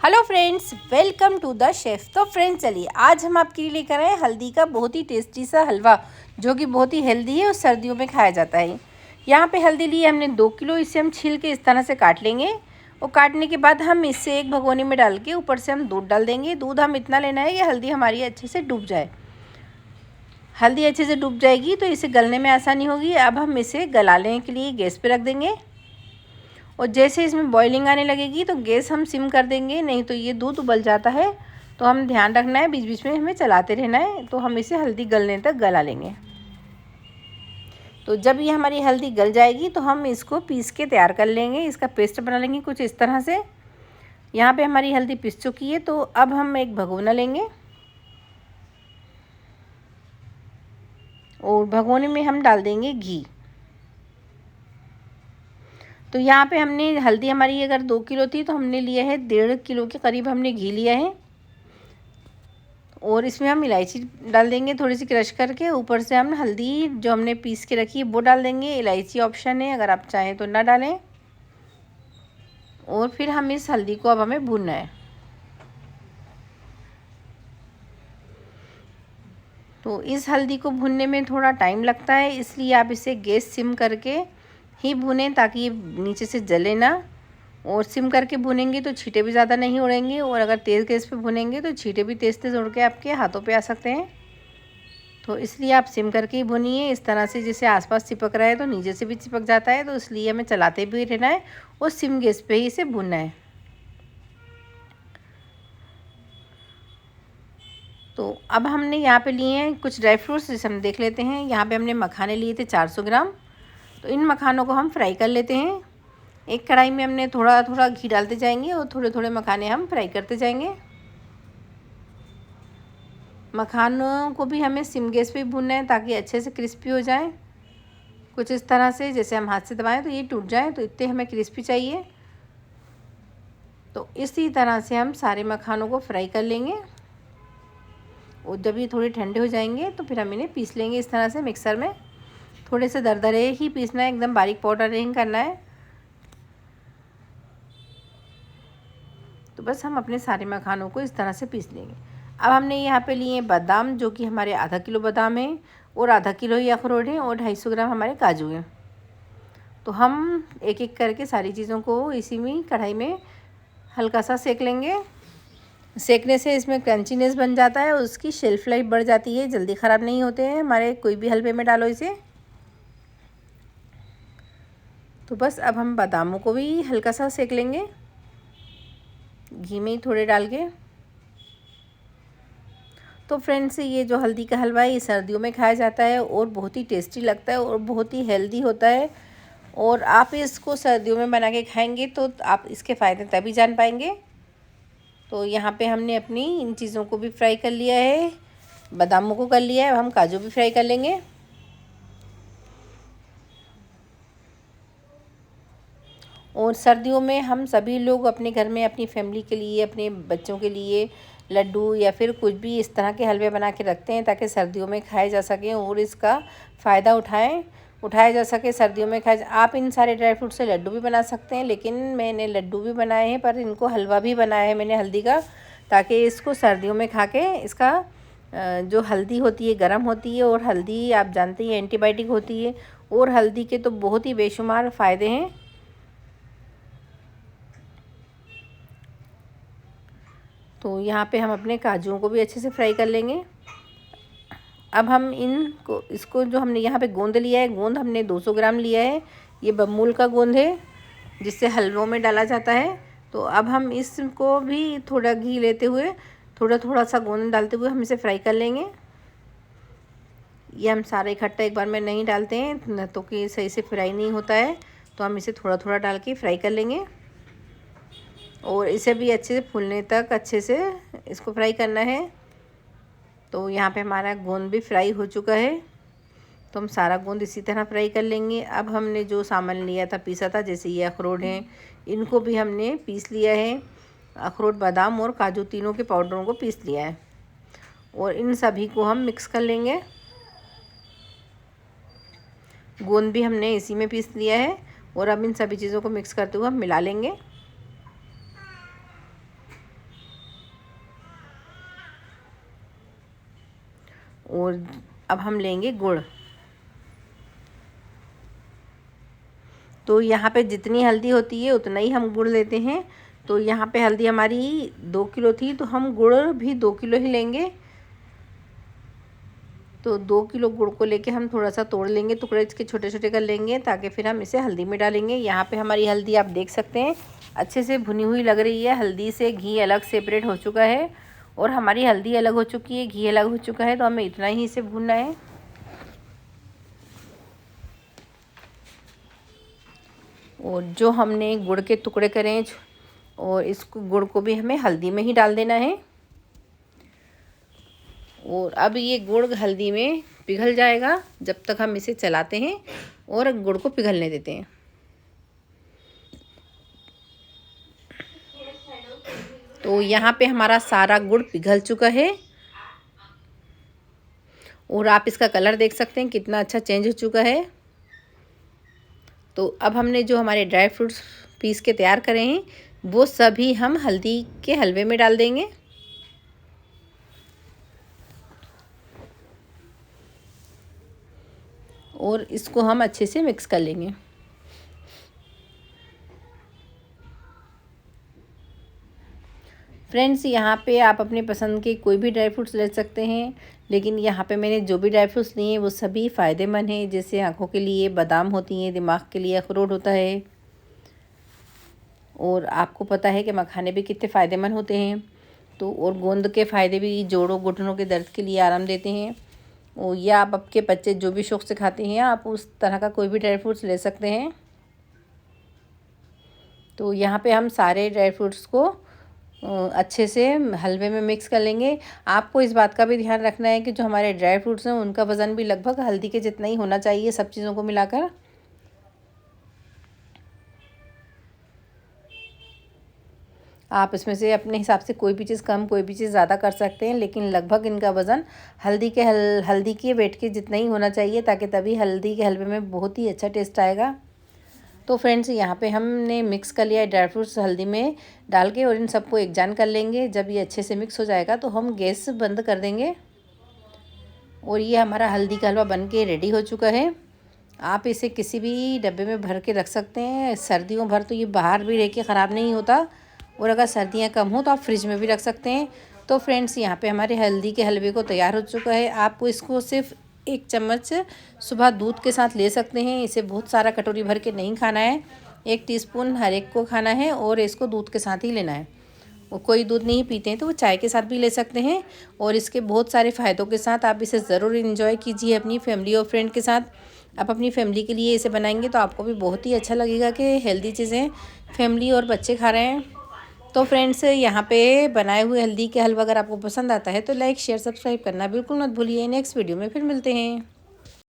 Hello friends, welcome to the chef. तो friends चलिए आज हम आपके लिए लेकर आए हैं हल्दी का बहुत ही टेस्टी सा हलवा, जो कि बहुत ही हेल्दी है और सर्दियों में खाया जाता है। यहाँ पे हल्दी ली हमने 2 किलो। इसे हम छील के इस तरह से काट लेंगे और काटने के बाद हम इसे एक भगोनी में डाल के ऊपर से हम दूध डाल देंगे। दूध हम इतना लेना है कि हल्दी हमारी अच्छे से डूब जाए। हल्दी अच्छे से डूब जाएगी तो इसे गलने में आसानी होगी। अब हम इसे गलाने के लिए गैस पर रख देंगे और जैसे इसमें बॉइलिंग आने लगेगी तो गैस हम सिम कर देंगे, नहीं तो ये दूध उबल जाता है। तो हम ध्यान रखना है, बीच बीच में हमें चलाते रहना है। तो हम इसे हल्दी गलने तक गला लेंगे। तो जब ये हमारी हल्दी गल जाएगी तो हम इसको पीस के तैयार कर लेंगे, इसका पेस्ट बना लेंगे कुछ इस तरह से। यहाँ पे हमारी हल्दी पिस चुकी है। तो अब हम एक भगोना लेंगे और भगोने में हम डाल देंगे घी। तो यहाँ पे हमने हल्दी हमारी अगर 2 किलो थी तो हमने लिया है 1.5 किलो के करीब हमने घी लिया है। और इसमें हम इलायची डाल देंगे थोड़ी सी क्रश करके। ऊपर से हम हल्दी जो हमने पीस के रखी है वो डाल देंगे। इलायची ऑप्शन है, अगर आप चाहें तो ना डालें। और फिर हम इस हल्दी को अब हमें भूनना है। तो इस हल्दी को भूनने में थोड़ा टाइम लगता है, इसलिए आप इसे गैस सिम करके ही भूनें ताकि ये नीचे से जले ना। और सिम करके भुनेंगे तो छींटे भी ज़्यादा नहीं उड़ेंगे, और अगर तेज़ गैस पे भुनेंगे तो छींटे भी तेज़ तेज़ उड़ के आपके हाथों पे आ सकते हैं। तो इसलिए आप सिम करके ही भुनिए इस तरह से, जैसे आसपास चिपक रहा है तो नीचे से भी चिपक जाता है। तो इसलिए हमें चलाते भी रहना है और सिम गैस पे ही इसे भुनना है। तो अब हमने यहाँ पे लिए हैं कुछ ड्राई फ्रूट्स, जिसे हम देख लेते हैं। यहाँ पे हमने मखाने लिए थे 400 ग्राम। तो इन मखानों को हम फ्राई कर लेते हैं। एक कढ़ाई में हमने थोड़ा थोड़ा घी डालते जाएंगे और थोड़े थोड़े मखाने हम फ्राई करते जाएंगे। मखानों को भी हमें सिम गैस पे भूनना है ताकि अच्छे से क्रिस्पी हो जाए। कुछ इस तरह से, जैसे हम हाथ से दबाएं तो ये टूट जाए, तो इतने हमें क्रिस्पी चाहिए। तो इसी तरह से हम सारे मखानों को फ्राई कर लेंगे। और जब ये थोड़े ठंडे हो जाएंगे तो फिर हम इन्हें पीस लेंगे इस तरह से मिक्सर में। थोड़े से दरदरे ही पीसना है, एकदम बारीक पाउडर नहीं करना है। तो बस हम अपने सारे मखानों को इस तरह से पीस लेंगे। अब हमने यहाँ पे लिए बादाम, जो कि हमारे आधा किलो बादाम है, और आधा किलो ही अखरोट है, और 250 ग्राम हमारे काजू हैं। तो हम एक एक करके सारी चीज़ों को इसी में कढ़ाई में हल्का सा सेक लेंगे। सेकने से इसमें क्रंचीनेस बन जाता है, उसकी शेल्फ लाइफ बढ़ जाती है, जल्दी ख़राब नहीं होते हैं हमारे। कोई भी हलवे में डालो इसे। तो बस अब हम बादामों को भी हल्का सा सेक लेंगे घी में ही थोड़े डाल के। तो फ्रेंड्स, ये जो हल्दी का हलवा है ये सर्दियों में खाया जाता है और बहुत ही टेस्टी लगता है और बहुत ही हेल्दी होता है। और आप इसको सर्दियों में बना के खाएंगे तो आप इसके फ़ायदे तभी जान पाएंगे। तो यहाँ पे हमने अपनी इन चीज़ों को भी फ्राई कर लिया है, बादामों को कर लिया है। अब हम काजू भी फ्राई कर लेंगे। और सर्दियों में हम सभी लोग अपने घर में अपनी फैमिली के लिए, अपने बच्चों के लिए लड्डू या फिर कुछ भी इस तरह के हलवे बना के रखते हैं ताकि सर्दियों में खाए जा सकें और इसका फ़ायदा उठाया जा सके। सर्दियों में खाए आप इन सारे ड्राई फ्रूट से लड्डू भी बना सकते हैं, लेकिन मैंने लड्डू भी बनाए हैं, पर इनको हलवा भी बनाया है मैंने हल्दी का, ताकि इसको सर्दियों में खा के इसका जो हल्दी होती है गर्म होती है, और हल्दी आप जानते ही एंटीबायोटिक होती है, और हल्दी के तो बहुत ही बेशुमार फ़ायदे हैं। तो यहाँ पे हम अपने काजुओं को भी अच्छे से फ्राई कर लेंगे। अब हम इसको जो हमने यहाँ पे गोंद लिया है, गोंद हमने 200 ग्राम लिया है। ये बमूल का गोंद है जिससे हलवों में डाला जाता है। तो अब हम इसको भी थोड़ा घी लेते हुए, थोड़ा थोड़ा सा गोंद डालते हुए हम इसे फ्राई कर लेंगे। ये हम सारा इकट्ठा एक बार में नहीं डालते हैं, न तो कि सही से फ्राई नहीं होता है। तो हम इसे थोड़ा थोड़ा डाल के फ्राई कर लेंगे और इसे भी अच्छे से फूलने तक अच्छे से इसको फ्राई करना है। तो यहाँ पे हमारा गोंद भी फ्राई हो चुका है। तो हम सारा गोंद इसी तरह फ्राई कर लेंगे। अब हमने जो सामान लिया था, पीसा था, जैसे ये अखरोट हैं, इनको भी हमने पीस लिया है। अखरोट, बादाम और काजू तीनों के पाउडरों को पीस लिया है और इन सभी को हम मिक्स कर लेंगे। गोंद भी हमने इसी में पीस लिया है और अब इन सभी चीज़ों को मिक्स करते हुए हम मिला लेंगे। और अब हम लेंगे गुड़। तो यहाँ पे जितनी हल्दी होती है उतना ही हम गुड़ लेते हैं। तो यहाँ पे हल्दी हमारी 2 किलो थी, तो हम गुड़ भी 2 किलो ही लेंगे। तो 2 किलो गुड़ को लेके हम थोड़ा सा तोड़ लेंगे, टुकड़े इसके छोटे छोटे कर लेंगे, ताकि फिर हम इसे हल्दी में डालेंगे। यहाँ पे हमारी हल्दी आप देख सकते हैं अच्छे से भुनी हुई लग रही है। हल्दी से घी अलग सेपरेट हो चुका है और हमारी हल्दी अलग हो चुकी है, घी अलग हो चुका है। तो हमें इतना ही इसे भूनना है। और जो हमने गुड़ के टुकड़े करे हैं और इसको गुड़ को भी हमें हल्दी में ही डाल देना है। और अब ये गुड़ हल्दी में पिघल जाएगा जब तक हम इसे चलाते हैं और गुड़ को पिघलने देते हैं। तो यहाँ पे हमारा सारा गुड़ पिघल चुका है और आप इसका कलर देख सकते हैं कितना अच्छा चेंज हो चुका है। तो अब हमने जो हमारे ड्राई फ्रूट्स पीस के तैयार करे हैं वो सभी हम हल्दी के हलवे में डाल देंगे। और इसको हम अच्छे से मिक्स कर लेंगे। फ्रेंड्स, यहाँ पे आप अपने पसंद के कोई भी ड्राई फ्रूट्स ले सकते हैं, लेकिन यहाँ पे मैंने जो भी ड्राई फ्रूट्स लिए हैं वो सभी फ़ायदेमंद हैं। जैसे आँखों के लिए बादाम होती हैं, दिमाग के लिए अखरोट होता है, और आपको पता है कि मखाने भी कितने फ़ायदेमंद होते हैं। तो और गोंद के फ़ायदे भी जोड़ों घुटनों के दर्द के लिए आराम देते हैं। और या आप आपके बच्चे जो भी शौक़ से खाते हैं आप उस तरह का कोई भी ड्राई फ्रूट्स ले सकते हैं। तो यहाँ पे हम सारे ड्राई फ्रूट्स को अच्छे से हलवे में मिक्स कर लेंगे। आपको इस बात का भी ध्यान रखना है कि जो हमारे ड्राई फ्रूट्स हैं उनका वज़न भी लगभग हल्दी के जितना ही होना चाहिए सब चीज़ों को मिलाकर। आप इसमें से अपने हिसाब से कोई भी चीज़ कम कोई भी चीज़ ज़्यादा कर सकते हैं, लेकिन लगभग इनका वज़न हल्दी के वेट के जितना ही होना चाहिए, ताकि तभी हल्दी के हलवे में बहुत ही अच्छा टेस्ट आएगा। तो फ्रेंड्स, यहाँ पे हमने मिक्स कर लिया है ड्राई फ्रूट्स हल्दी में डाल के, और इन सबको एक जान कर लेंगे। जब ये अच्छे से मिक्स हो जाएगा तो हम गैस बंद कर देंगे। और ये हमारा हल्दी का हलवा बन के रेडी हो चुका है। आप इसे किसी भी डब्बे में भर के रख सकते हैं। सर्दियों भर तो ये बाहर भी रह के ख़राब नहीं होता, और अगर सर्दियाँ कम हो तो आप फ्रिज में भी रख सकते हैं। तो फ्रेंड्स, यहाँ पे हमारे हल्दी के हलवे को तैयार हो चुका है। आपको इसको सिर्फ 1 चम्मच सुबह दूध के साथ ले सकते हैं। इसे बहुत सारा कटोरी भर के नहीं खाना है, 1 टीस्पून हर एक को खाना है, और इसको दूध के साथ ही लेना है। वो कोई दूध नहीं पीते हैं तो वो चाय के साथ भी ले सकते हैं। और इसके बहुत सारे फ़ायदों के साथ आप इसे ज़रूर इन्जॉय कीजिए अपनी फैमिली और फ्रेंड के साथ। आप अपनी फैमिली के लिए इसे बनाएंगे तो आपको भी बहुत ही अच्छा लगेगा कि हेल्दी चीज़ें फैमिली और बच्चे खा रहे हैं। तो फ्रेंड्स, यहाँ पे बनाए हुए हल्दी के हलवा अगर आपको पसंद आता है तो लाइक शेयर सब्सक्राइब करना बिल्कुल मत भूलिए। नेक्स्ट वीडियो में फिर मिलते हैं।